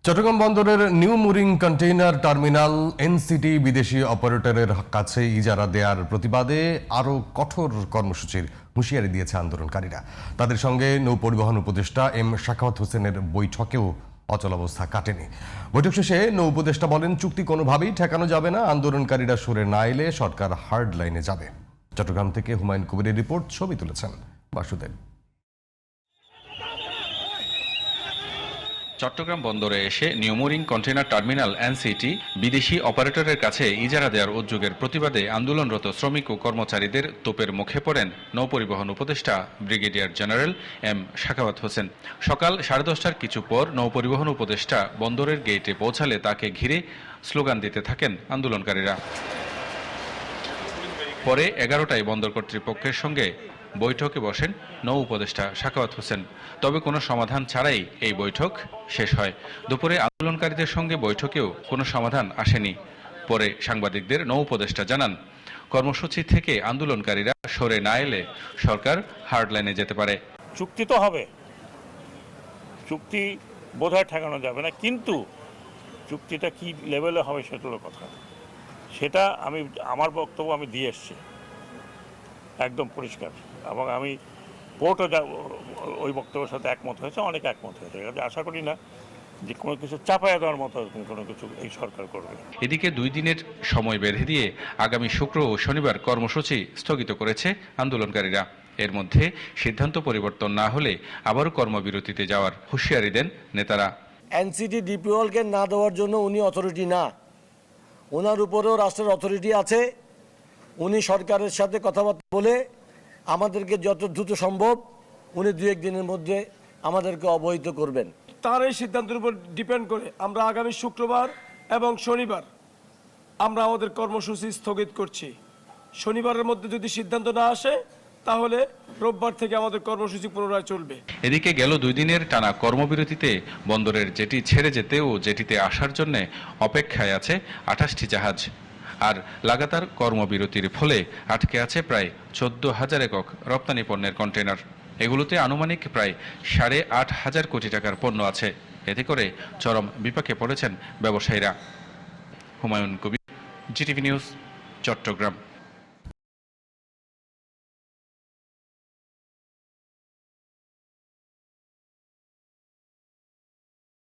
চট্টগ্রাম বন্দরের new mooring container terminal NCT বিদেশি অপারেটরের কাছে ইজারা দেওয়ার প্রতিবাদে আরও কঠোর কর্মসূচির হুঁশিয়ারি দিয়েছে আন্দোলনকারীরা। তাদের সঙ্গে নৌ পরিবহন উপদেষ্টা এম শাখাওয়াত হোসেনের বৈঠকেও অচলাবস্থা কাটেনি। বৈঠক শেষে নৌ উপদেষ্টা বলেন, চুক্তি কোনোভাবেই ঠেকানো যাবে না, আন্দোলনকারীরা সরে না এলে সরকার হার্ড লাইনে যাবে। চট্টগ্রাম থেকে হুমায়ুন কবিরের রিপোর্ট, ছবি তুলেছেন বাসুদেব। চট্টগ্রাম বন্দরে এসে new mooring container terminal NCT বিদেশি অপারেটরের কাছে ইজারা দেওয়ার উদ্যোগের প্রতিবাদে আন্দোলনরত শ্রমিক ও কর্মচারীদের তোপের মুখে পড়েন নৌপরিবহন উপদেষ্টা brigadier general M Sakhawat Hossain. সকাল 10:30টার কিছু পর নৌপরিবহন উপদেষ্টা বন্দরের গেটে পৌঁছালে তাকে ঘিরে স্লোগান দিতে থাকেন আন্দোলনকারীরা। পরে 11টায় বন্দর কর্তৃপক্ষের সঙ্গে বৈঠকে বসেন নৌ উপদেষ্টা শাখাওয়াত হোসেন। তবে কোনো সমাধান ছাড়াই এই বৈঠক শেষ হয়। দুপুরে আন্দোলনকারীদের সঙ্গে বৈঠকেও কোনো সমাধান আসেনি। পরে সাংবাদিকদের নৌ উপদেষ্টা জানান, কর্মসূচি থেকে আন্দোলনকারীরা সরে না এলে সরকার হার্ডলাইনে যেতে পারে। চুক্তি তো হবে, চুক্তি বোধহয় ঠেকানো যাবে না, কিন্তু চুক্তিটা কি লেভেলে হবে সেটা হলো কথা। সেটা আমার বক্তব্য আমি দিয়ে এসছি একদম পরিষ্কার, এবং আমি কোর্টও ওই বক্তব্যের সাথে একমত হয়েছে, অনেক একমত হয়েছে। আশা করি না যে কোনো কিছু চাপায়া দেওয়ার মতো কোনো কিছু এই সরকার করবে। এদিকে 2 দিনের সময় বেঁধে দিয়ে আগামী শুক্র ও শনিবার কর্মসূচি স্থগিত করেছে আন্দোলনকারীরা। এর মধ্যে সিদ্ধান্ত পরিবর্তন না হলে আবারও কর্মবিরতিতে যাওয়ার হুঁশিয়ারি দেন নেতারা। এনসিটি ডিপিওলকে না দেওয়ার জন্য উনি অথরিটি না, ওনার উপরেও রাষ্ট্রের অথরিটি আছে। উনি সরকারের সাথে কথাবার্তা বলে আমাদেরকে যত দ্রুত সম্ভব উনি 2-1 দিনের মধ্যে আমাদেরকে অবহিত করবেন। তার এই সিদ্ধান্তের উপর ডিপেন্ড করে আমরা আগামী শুক্রবার এবং শনিবার আমরা আমাদের কর্মসূচি স্থগিত করছি। শনিবারের মধ্যে যদি সিদ্ধান্ত না আসে তাহলে রোববার থেকে আমাদের কর্মসূচি পুনরায় চলবে। এদিকে গেল 2 দিনের টানা কর্মবিরতিতে বন্দরের জেটি ছেড়ে যেতে ও জেটিতে আসার জন্য অপেক্ষায় আছে 28টি জাহাজ। আর লাগাতার কর্মবিরতির ফলে আটকে আছে প্রায় 14,000 একক রপ্তানি পণ্যের কন্টেইনার। এগুলোতে আনুমানিক প্রায় 8,500 কোটি টাকার পণ্য আছে। এতে করে চরম বিপাকে পড়েছেন ব্যবসায়ীরা। Humayun Kabir, GTV news, Chittagong.